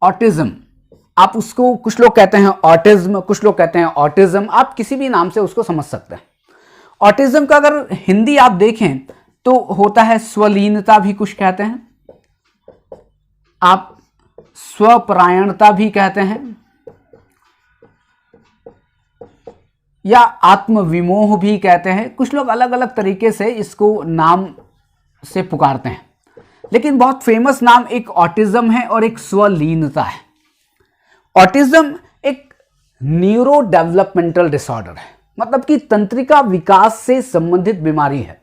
Autism, आप उसको कुछ लोग कहते हैं ऑटिज्म, कुछ लोग कहते हैं ऑटिज्म, आप किसी भी नाम से उसको समझ सकते हैं। ऑटिज्म का अगर हिंदी आप देखें तो होता है स्वलीनता भी कुछ कहते हैं, आप स्वपरायणता भी कहते हैं, या आत्मविमोह भी कहते हैं। कुछ लोग अलग अलग तरीके से इसको नाम से पुकारते हैं, लेकिन बहुत फेमस नाम एक ऑटिज्म है और एक स्वलीनता है। ऑटिज्म एक न्यूरो डेवलपमेंटल डिसऑर्डर है, मतलब कि तंत्रिका विकास से संबंधित बीमारी है।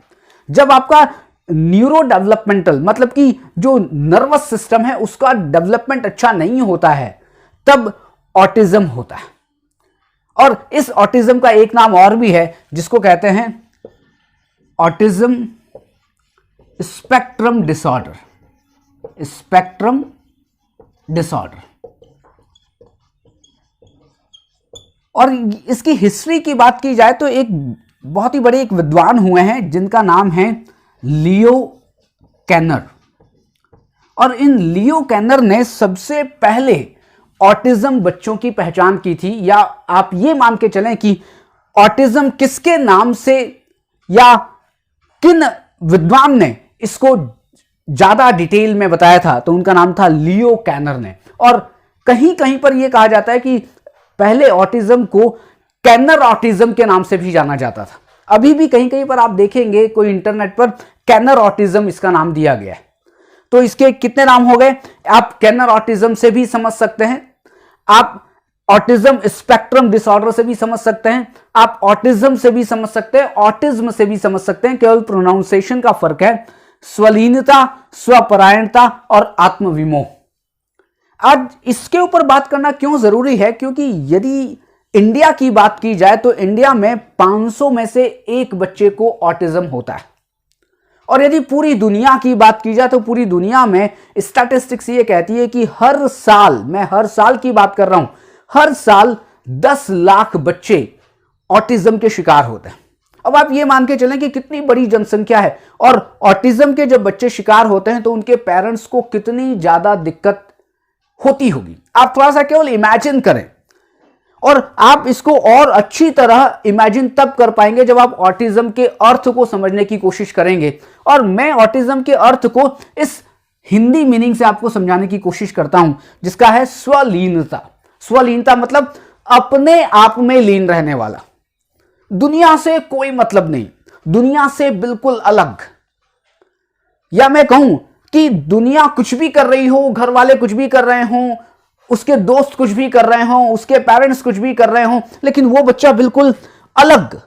जब आपका न्यूरो डेवलपमेंटल मतलब कि जो नर्वस सिस्टम है उसका डेवलपमेंट अच्छा नहीं होता है, तब ऑटिज्म होता है। और इस ऑटिज्म का एक नाम और भी है जिसको कहते हैं autism spectrum disorder, spectrum disorder. और इसकी हिस्ट्री की बात की जाए तो एक बहुत ही बड़े एक विद्वान हुए हैं जिनका नाम है लियो कैनर, और इन लियो कैनर ने सबसे पहले ऑटिज्म बच्चों की पहचान की थी। या आप ये मान के चलें कि ऑटिज्म किसके नाम से या किन विद्वान ने इसको ज्यादा डिटेल में बताया था, तो उनका नाम था लियो कैनर ने। और कहीं कहीं पर यह कहा जाता है कि पहले ऑटिज्म को कैनर ऑटिज्म के नाम से भी जाना जाता था। अभी भी कहीं कहीं पर आप देखेंगे कोई इंटरनेट पर कैनर ऑटिज्म इसका नाम दिया गया है। तो इसके कितने नाम हो गए, आप कैनर ऑटिज्म से भी समझ सकते हैं, आप ऑटिज्म स्पेक्ट्रम डिसऑर्डर से भी समझ सकते हैं, आप ऑटिज्म से भी समझ सकते हैं, ऑटिज्म से भी समझ सकते हैं। केवल प्रोनाउंसिएशन का फर्क है, स्वलीनता, स्वपरायणता और आत्मविमोह। आज इसके ऊपर बात करना क्यों जरूरी है, क्योंकि यदि इंडिया की बात की जाए तो इंडिया में 500 में से एक बच्चे को ऑटिज्म होता है। और यदि पूरी दुनिया की बात की जाए तो पूरी दुनिया में स्टैटिस्टिक्स ये कहती है कि हर साल, मैं हर साल की बात कर रहा हूं, हर साल 10 लाख बच्चे ऑटिज्म के शिकार होते हैं। अब आप ये मान के चलें कि कितनी बड़ी जनसंख्या है, और ऑटिज्म के जब बच्चे शिकार होते हैं तो उनके पेरेंट्स को कितनी ज्यादा दिक्कत होती होगी। आप थोड़ा सा केवल इमेजिन करें, और आप इसको और अच्छी तरह इमेजिन तब कर पाएंगे जब आप ऑटिज्म के अर्थ को समझने की कोशिश करेंगे। और मैं ऑटिज्म के अर्थ को इस हिंदी मीनिंग से आपको समझाने की कोशिश करता हूं, जिसका है स्वलीनता। स्वलीनता मतलब अपने आप में लीन रहने वाला, दुनिया से कोई मतलब नहीं, दुनिया से बिल्कुल अलग। या मैं कहूं कि दुनिया कुछ भी कर रही हो, घर वाले कुछ भी कर रहे हों, उसके दोस्त कुछ भी कर रहे हों, उसके पेरेंट्स कुछ भी कर रहे हों, लेकिन वो बच्चा बिल्कुल अलग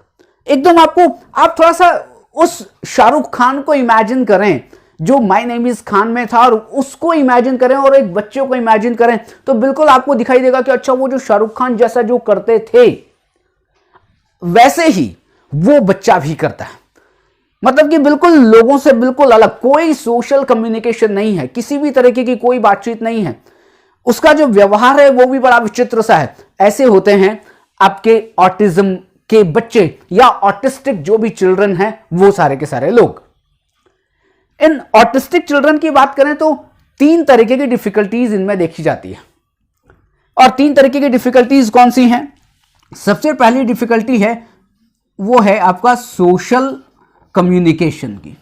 एकदम। आप थोड़ा सा उस शाहरुख खान को इमेजिन करें जो माय नेम इज खान में था, और उसको इमेजिन करें और एक बच्चे को इमेजिन करें, तो बिल्कुल आपको दिखाई देगा कि अच्छा, वो जो शाहरुख खान जैसा जो करते थे वैसे ही वो बच्चा भी करता है। मतलब कि बिल्कुल लोगों से बिल्कुल अलग, कोई सोशल कम्युनिकेशन नहीं है, किसी भी तरीके की कोई बातचीत नहीं है, उसका जो व्यवहार है वो भी बड़ा विचित्र सा है। ऐसे होते हैं आपके ऑटिज्म के बच्चे या ऑटिस्टिक जो भी चिल्ड्रन हैं, वो सारे के सारे लोग। इन ऑटिस्टिक चिल्ड्रन की बात करें तो 3 तरीके की डिफिकल्टीज इनमें देखी जाती है। और 3 तरीके की डिफिकल्टीज कौन सी हैं? सबसे पहली डिफिकल्टी है वो है आपका सोशल कम्युनिकेशन की।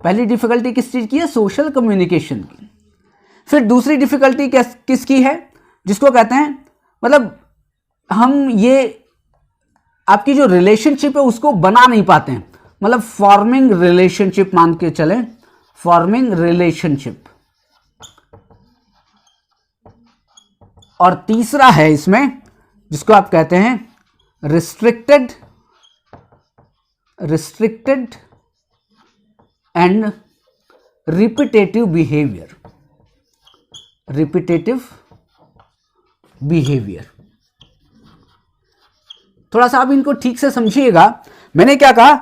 पहली डिफिकल्टी किस चीज की है? सोशल कम्युनिकेशन की। फिर दूसरी डिफिकल्टी किसकी है? जिसको कहते हैं, मतलब हम ये आपकी जो रिलेशनशिप है उसको बना नहीं पाते हैं, मतलब फॉर्मिंग रिलेशनशिप मान के चलें, फॉर्मिंग रिलेशनशिप। और तीसरा है इसमें जिसको आप कहते हैं restricted and repetitive behaviour. Repetitive behaviour, थोड़ा सा आप इनको ठीक से समझिएगा। मैंने क्या कहा?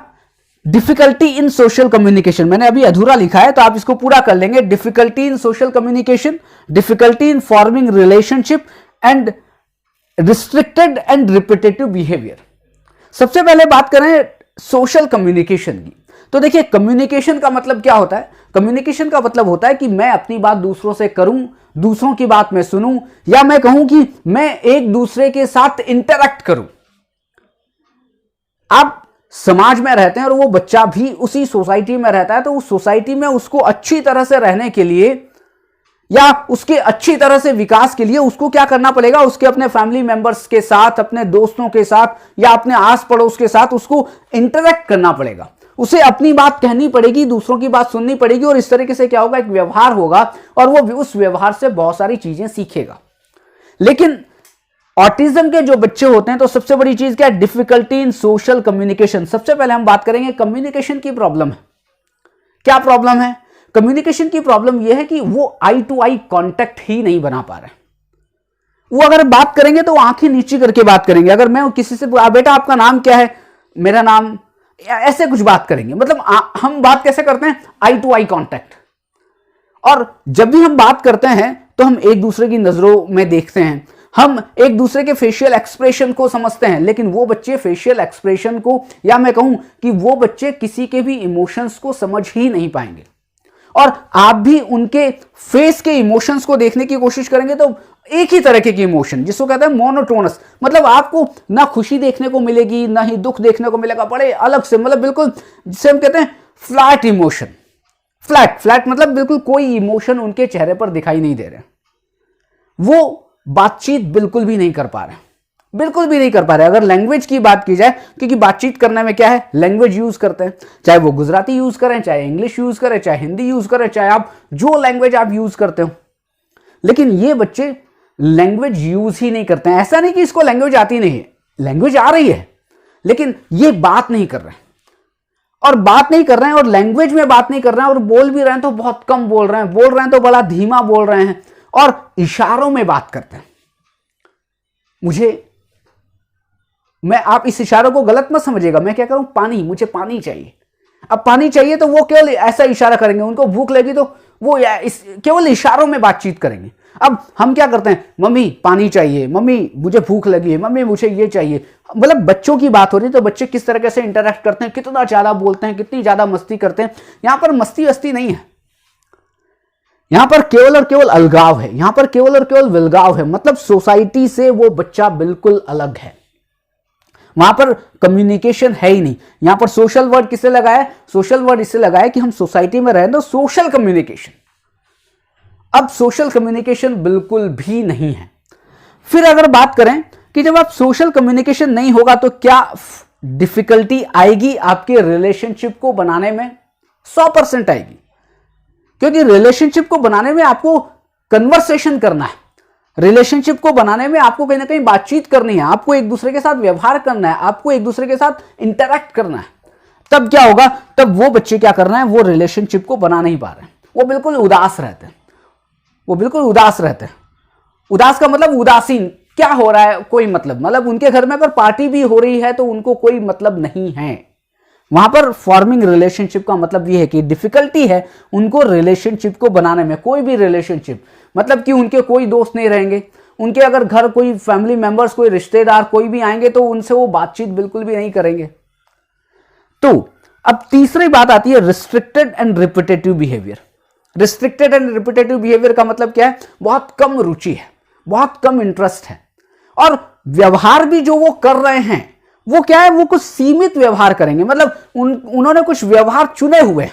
डिफिकल्टी इन सोशल कम्युनिकेशन, मैंने अभी अधूरा लिखा है तो आप इसको पूरा कर लेंगे। Difficulty in social communication, difficulty in forming relationship and restricted and repetitive behaviour. सबसे पहले बात करें सोशल कम्युनिकेशन की, तो देखिए कम्युनिकेशन का मतलब क्या होता है? कम्युनिकेशन का मतलब होता है कि मैं अपनी बात दूसरों से करूं, दूसरों की बात मैं सुनूं, या मैं कहूं कि मैं एक दूसरे के साथ इंटरैक्ट करूं। आप समाज में रहते हैं और वो बच्चा भी उसी सोसाइटी में रहता है, तो उस सोसाइटी में उसको अच्छी तरह से रहने के लिए या उसके अच्छी तरह से विकास के लिए उसको क्या करना पड़ेगा, उसके अपने फैमिली मेंबर्स के साथ, अपने दोस्तों के साथ या अपने आस पड़ोस के साथ उसको इंटरैक्ट करना पड़ेगा। उसे अपनी बात कहनी पड़ेगी, दूसरों की बात सुननी पड़ेगी, और इस तरीके से क्या होगा, एक व्यवहार होगा और वो उस व्यवहार से बहुत सारी चीजें सीखेगा। लेकिन ऑटिज्म के जो बच्चे होते हैं तो सबसे बड़ी चीज क्या है, डिफिकल्टी इन सोशल कम्युनिकेशन। सबसे पहले हम बात करेंगे कम्युनिकेशन की प्रॉब्लम है। क्या प्रॉब्लम है? कम्युनिकेशन की प्रॉब्लम यह है कि वो आई टू आई कांटेक्ट ही नहीं बना पा रहे। वो अगर बात करेंगे तो आंखें नीची करके बात करेंगे। अगर मैं किसी से बेटा आपका नाम क्या है, मेरा नाम, ऐसे कुछ बात करेंगे। मतलब हम बात कैसे करते हैं, आई टू आई कांटेक्ट। और जब भी हम बात करते हैं तो हम एक दूसरे की नजरों में देखते हैं, हम एक दूसरे के फेशियल एक्सप्रेशन को समझते हैं। लेकिन वो बच्चे फेशियल एक्सप्रेशन को, या मैं कहूं कि वो बच्चे किसी के भी इमोशंस को समझ ही नहीं पाएंगे। और आप भी उनके फेस के इमोशंस को देखने की कोशिश करेंगे तो एक ही तरह के इमोशन, जिसको कहते हैं मोनोटोनस, मतलब आपको ना खुशी देखने को मिलेगी ना ही दुख देखने को मिलेगा, बड़े अलग से, मतलब बिल्कुल जिसे हम कहते हैं फ्लैट इमोशन। फ्लैट मतलब बिल्कुल कोई इमोशन उनके चेहरे पर दिखाई नहीं दे रहे। वो बातचीत बिल्कुल भी नहीं कर पा रहे, बिल्कुल भी नहीं कर पा रहे। अगर लैंग्वेज की बात की जाए, क्योंकि बातचीत करने में क्या है, लैंग्वेज यूज करते हैं, चाहे वो गुजराती यूज करें, चाहे इंग्लिश यूज करें, चाहे हिंदी यूज करें, चाहे आप जो लैंग्वेज आप यूज करते हो। लेकिन ये बच्चे लैंग्वेज यूज ही नहीं करते हैं। ऐसा नहीं कि इसको लैंग्वेज आती नहीं है, लैंग्वेज आ रही है, लेकिन ये बात नहीं कर रहे हैं। और बात नहीं कर रहे हैं, और लैंग्वेज में बात नहीं कर रहे हैं, और बोल भी रहे हैं तो बहुत कम बोल रहे हैं तो बड़ा धीमा बोल रहे हैं, और इशारों में बात करते हैं। आप इस इशारों को गलत मत समझिएगा, मैं क्या करूं, पानी, मुझे पानी चाहिए। अब पानी चाहिए तो वो केवल ऐसा इशारा करेंगे, उनको भूख लगी तो वो केवल इशारों में बातचीत करेंगे। अब हम क्या करते हैं, मम्मी पानी चाहिए, मम्मी मुझे भूख लगी है, मम्मी मुझे ये चाहिए। मतलब बच्चों की बात हो रही है तो बच्चे किस तरीके से इंटरेक्ट करते हैं, कितना ज्यादा बोलते हैं, कितनी ज्यादा मस्ती करते हैं। यहां पर मस्ती वस्ती नहीं है, यहां पर केवल और केवल अलगाव है, यहां पर केवल और केवल विलगाव है। मतलब सोसाइटी से वो बच्चा बिल्कुल अलग है, वहां पर कम्युनिकेशन है ही नहीं। यहां पर सोशल वर्ड किसे लगाया, सोशल वर्ड इससे लगाया कि हम सोसाइटी में रहें तो सोशल कम्युनिकेशन। अब सोशल कम्युनिकेशन बिल्कुल भी नहीं है। फिर अगर बात करें कि जब आप सोशल कम्युनिकेशन नहीं होगा तो क्या डिफिकल्टी आएगी आपके रिलेशनशिप को बनाने में, 100% आएगी। क्योंकि रिलेशनशिप को बनाने में आपको कन्वर्सेशन करना है, रिलेशनशिप को बनाने में आपको कहीं ना कहीं बातचीत करनी है, आपको एक दूसरे के साथ व्यवहार करना है, आपको एक दूसरे के साथ इंटरैक्ट करना है। तब क्या होगा, तब वो बच्चे क्या कर रहे हैं, वो रिलेशनशिप को बना नहीं पा रहे हैं, वो बिल्कुल उदास रहते हैं, वो बिल्कुल उदास रहते हैं। उदास का मतलब उदासीन, क्या हो रहा है कोई मतलब उनके घर में अगर पार्टी भी हो रही है तो उनको कोई मतलब नहीं है। वहां पर फॉर्मिंग रिलेशनशिप का मतलब यह है कि डिफिकल्टी है उनको रिलेशनशिप को बनाने में। कोई भी रिलेशनशिप, मतलब कि उनके कोई दोस्त नहीं रहेंगे, उनके अगर घर कोई फैमिली मेंबर्स, कोई रिश्तेदार कोई भी आएंगे तो उनसे वो बातचीत बिल्कुल भी नहीं करेंगे। तो अब तीसरी बात आती है restricted and repetitive behaviour. Restricted and repetitive behaviour का मतलब क्या है, बहुत कम रुचि है, बहुत कम इंटरेस्ट है, और व्यवहार भी जो वो कर रहे हैं वो क्या है, वो कुछ सीमित व्यवहार करेंगे। मतलब उन्होंने कुछ व्यवहार चुने हुए हैं।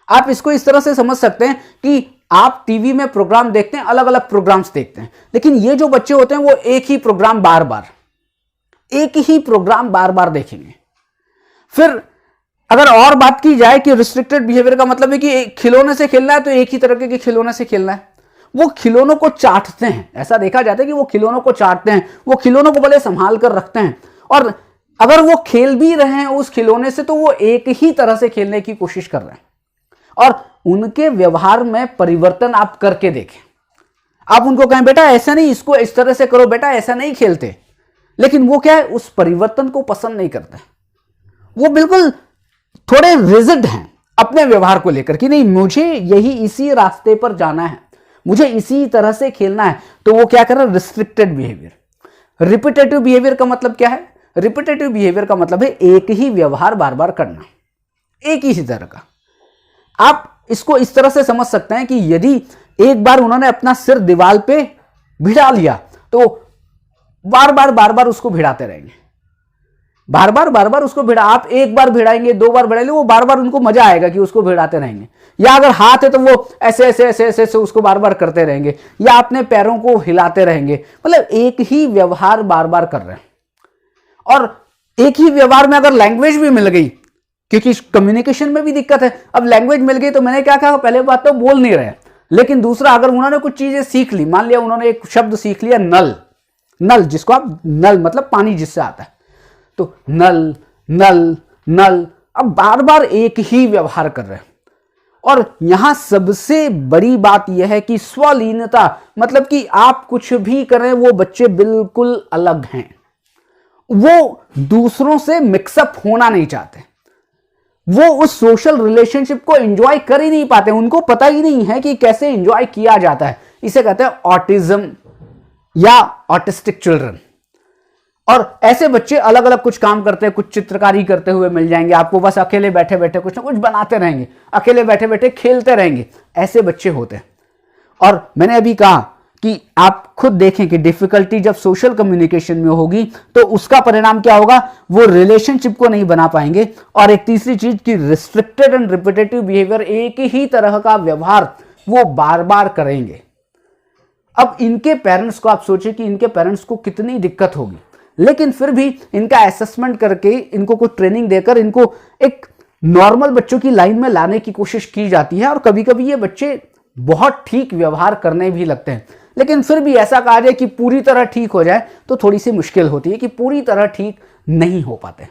आप इसको इस तरह से समझ सकते हैं कि आप टीवी में प्रोग्राम देखते हैं, अलग अलग प्रोग्राम्स देखते हैं, लेकिन ये जो बच्चे होते हैं वो एक ही प्रोग्राम बार बार देखेंगे। फिर अगर और बात की जाए कि रिस्ट्रिक्टेड बिहेवियर का मतलब है कि खिलौने से खेलना है तो एक ही तरह के खिलौने से खेलना है। वो खिलौनों को चाटते हैं, ऐसा देखा जाता है कि वो खिलौनों को चाटते हैं, वो खिलौनों को बड़े संभाल कर रखते हैं, और अगर वो खेल भी रहे हैं उस खिलौने से तो वो एक ही तरह से खेलने की कोशिश कर रहे हैं। और उनके व्यवहार में परिवर्तन आप करके देखें, आप उनको कहें बेटा ऐसा नहीं, इसको इस तरह से करो, बेटा ऐसा नहीं खेलते, लेकिन वो क्या है, उस परिवर्तन को पसंद नहीं करते। वो बिल्कुल थोड़े रिजिड हैं अपने व्यवहार को लेकर कि नहीं, मुझे यही इसी रास्ते पर जाना है, मुझे इसी तरह से खेलना है। तो वो क्या कर रहा है, रिस्ट्रिक्टेड बिहेवियर। रिपीटेटिव बिहेवियर का मतलब क्या है, रिपीटेटिव बिहेवियर का मतलब है एक ही व्यवहार बार बार करना, एक ही तरह का। आप इसको इस तरह से समझ सकते हैं कि यदि एक बार उन्होंने अपना सिर दीवार पे भिड़ा लिया तो बार बार उसको भिड़ाते रहेंगे, बार बार उसको भिड़ा, आप एक बार भिड़ाएंगे, 2 बार भिड़ाएंगे, वो बार बार उनको मजा आएगा कि उसको भिड़ाते रहेंगे। या अगर हाथ है तो वो ऐसे ऐसे ऐसे ऐसे ऐसे उसको बार बार करते रहेंगे, या अपने पैरों को हिलाते रहेंगे, मतलब एक ही व्यवहार बार बार कर रहे हैं। और एक ही व्यवहार में अगर लैंग्वेज भी मिल गई, क्योंकि कम्युनिकेशन में भी दिक्कत है, अब लैंग्वेज मिल गई तो मैंने क्या कहा, पहले बात तो बोल नहीं रहे, लेकिन दूसरा अगर उन्होंने कुछ चीजें सीख ली, मान लिया उन्होंने एक शब्द सीख लिया नल, नल जिसको आप नल मतलब पानी जिससे आता है, तो नल नल नल, अब बार बार एक ही व्यवहार कर रहे हैं। और यहां सबसे बड़ी बात यह है कि स्वलीनता, मतलब कि आप कुछ भी करें वो बच्चे बिल्कुल अलग हैं, वो दूसरों से मिक्सअप होना नहीं चाहते, वो उस सोशल रिलेशनशिप को एंजॉय कर ही नहीं पाते, उनको पता ही नहीं है कि कैसे एंजॉय किया जाता है। इसे कहते हैं ऑटिज्म या ऑटिस्टिक चिल्ड्रन। और ऐसे बच्चे अलग अलग कुछ काम करते हैं, कुछ चित्रकारी करते हुए मिल जाएंगे आपको, बस अकेले बैठे बैठे कुछ ना कुछ बनाते रहेंगे, अकेले बैठे बैठे खेलते रहेंगे, ऐसे बच्चे होते हैं। और मैंने अभी कहा कि आप खुद देखें कि डिफिकल्टी जब सोशल कम्युनिकेशन में होगी तो उसका परिणाम क्या होगा, वो रिलेशनशिप को नहीं बना पाएंगे। और एक तीसरी चीज कि रिस्ट्रिक्टेड एंड रिपीटेटिव बिहेवियर, एक ही तरह का व्यवहार वो बार बार करेंगे। अब इनके पेरेंट्स को आप सोचिए कि इनके पेरेंट्स को कितनी दिक्कत होगी, लेकिन फिर भी इनका असेसमेंट करके, इनको कुछ ट्रेनिंग देकर इनको एक नॉर्मल बच्चों की लाइन में लाने की कोशिश की जाती है। और कभी कभी ये बच्चे बहुत ठीक व्यवहार करने भी लगते हैं, लेकिन फिर भी ऐसा कहा जाए कि पूरी तरह ठीक हो जाए तो थोड़ी सी मुश्किल होती है, कि पूरी तरह ठीक नहीं हो पाते।